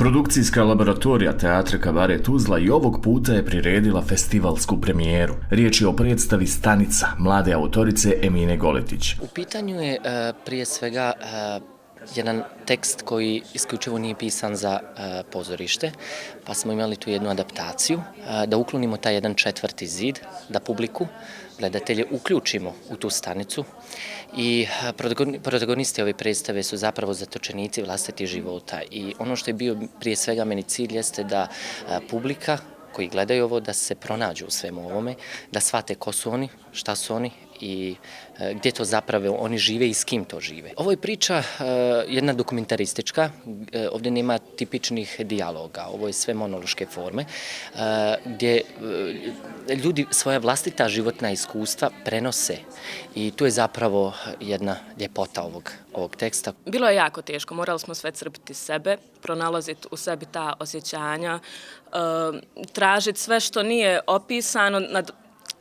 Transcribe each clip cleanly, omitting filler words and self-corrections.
Produkcijska laboratorija Teatra Kabaret Tuzla i ovog puta je priredila festivalsku premijeru. Riječ je o predstavi Stanica, mlade autorice Emine Goletić. U pitanju je prije svega jedan tekst koji isključivo nije pisan za pozorište, pa smo imali tu jednu adaptaciju, da uklonimo taj jedan četvrti zid, da publiku, gledatelje uključimo u tu stanicu i protagonisti ove predstave su zapravo zatočenici vlastitih života i ono što je bio prije svega meni cilj jeste da publika koji gledaju ovo da se pronađu u svemu ovome, da shvate ko su oni, šta su oni i gdje to zapravo oni žive i s kim to žive. Ovo je priča jedna dokumentaristička, ovdje nema tipičnih dijaloga, ovo je sve monološke forme, gdje ljudi svoja vlastita životna iskustva prenose i tu je zapravo jedna ljepota ovog teksta. Bilo je jako teško, morali smo sve crpiti sebe, pronalaziti u sebi ta osjećanja, tražiti sve što nije opisano,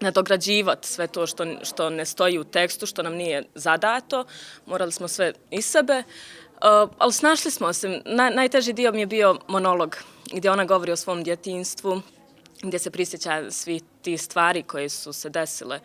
nadograđivati sve to što ne stoji u tekstu, što nam nije zadato. Morali smo sve iz sebe, ali snašli smo se. Najteži dio mi je bio monolog, gdje ona govori o svom djetinjstvu, gdje se prisjeća svih tih stvari koje su se desile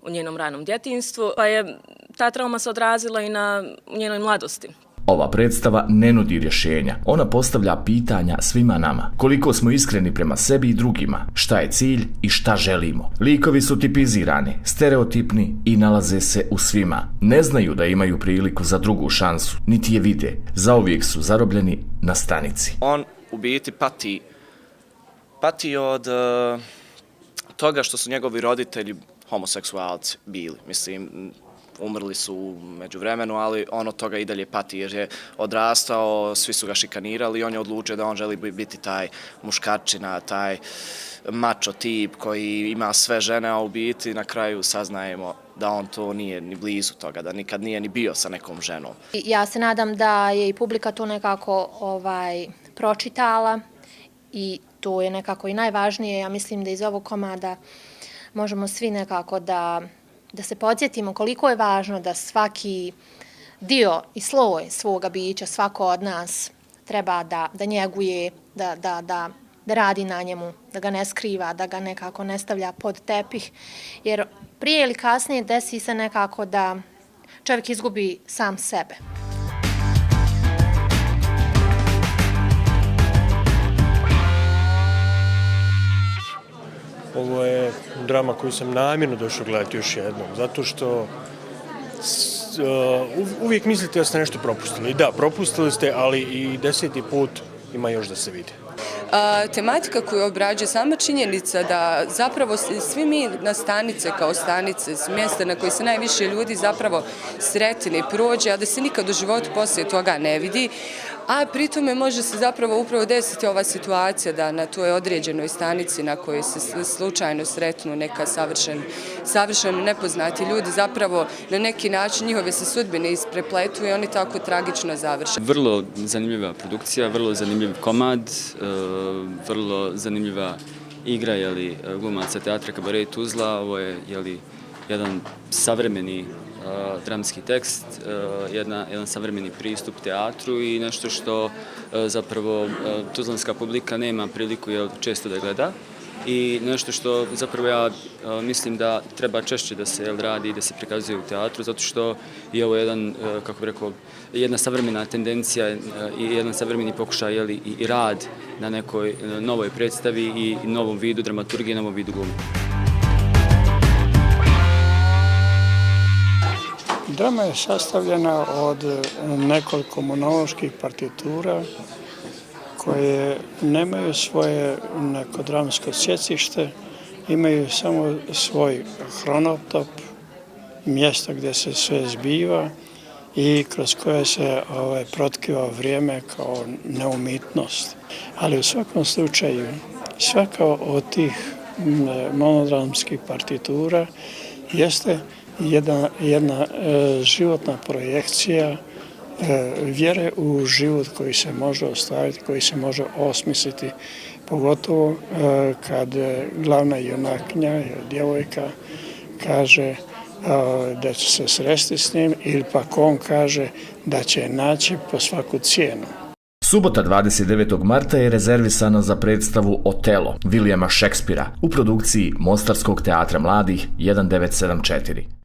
u njenom ranom djetinjstvu, pa je ta trauma se odrazila i na njenoj mladosti. Ova predstava ne nudi rješenja. Ona postavlja pitanja svima nama. Koliko smo iskreni prema sebi i drugima, šta je cilj i šta želimo. Likovi su tipizirani, stereotipni i nalaze se u svima. Ne znaju da imaju priliku za drugu šansu, niti je vide. Zauvijek su zarobljeni na stanici. On u biti pati od toga što su njegovi roditelji homoseksualci bili. Mislim, umrli su u međuvremenu, ali on od toga i dalje pati jer je odrastao, svi su ga šikanirali i on je odlučio da on želi biti taj muškarčina, taj mačo tip koji ima sve žene, a u biti na kraju saznajemo da on to nije ni blizu toga, da nikad nije ni bio sa nekom ženom. Ja se nadam da je i publika to nekako pročitala i to je nekako i najvažnije. Ja mislim da iz ovog komada možemo svi nekako da se podsjetimo koliko je važno da svaki dio i sloj svoga bića, svako od nas treba da njeguje, da radi na njemu, da ga ne skriva, da ga nekako ne stavlja pod tepih, jer prije ili kasnije desi se nekako da čovjek izgubi sam sebe. Ovo je drama koju sam namjerno došao gledati još jednom, zato što uvijek mislite da ste nešto propustili. Da, propustili ste, ali i 10. put ima još da se vidi. Tematika koju obrađuje sama činjenica da zapravo svi mi na stanice kao stanice, mjesta na koji se najviše ljudi zapravo sretne i prođe, a da se nikad u životu poslije toga ne vidi, a pritome može se zapravo upravo desiti ova situacija da na toj određenoj stanici na kojoj se slučajno sretnu neka savršeno nepoznati ljudi, zapravo na neki način njihove se sudbine isprepletu i oni tako tragično završe. Vrlo zanimljiva produkcija, vrlo zanimljiv komad, vrlo zanimljiva igra glumaca Teatra Kabaret Tuzla. Ovo je jedan savremeni dramski tekst, jedan savremeni pristup teatru i nešto što zapravo tuzlanska publika nema priliku često da gleda i nešto što zapravo ja mislim da treba češće da se radi i da se prikazuje u teatru, zato što je ovo jedna savremena tendencija i jedan savremeni pokušaj i rad na nekoj novoj predstavi i novom vidu dramaturgije, novom vidu glume. Drama je sastavljena od nekoliko monoloških partitura koje nemaju svoje neko dramsko sjecište, imaju samo svoj hronotop, mjesto gdje se sve zbiva i kroz koje se protkriva vrijeme kao neumitnost. Ali u svakom slučaju, svaka od tih monodramskih partitura jeste jedna životna projekcija vjere u život koji se može ostvariti, koji se može osmisliti, pogotovo kad glavna junakinja, djevojka, kaže da će se sresti s njim ili pak on kaže da će je naći po svaku cijenu. Subota 29. marta je rezervisana za predstavu Otelo Williama Šekspira u produkciji Mostarskog teatra mladih 1974.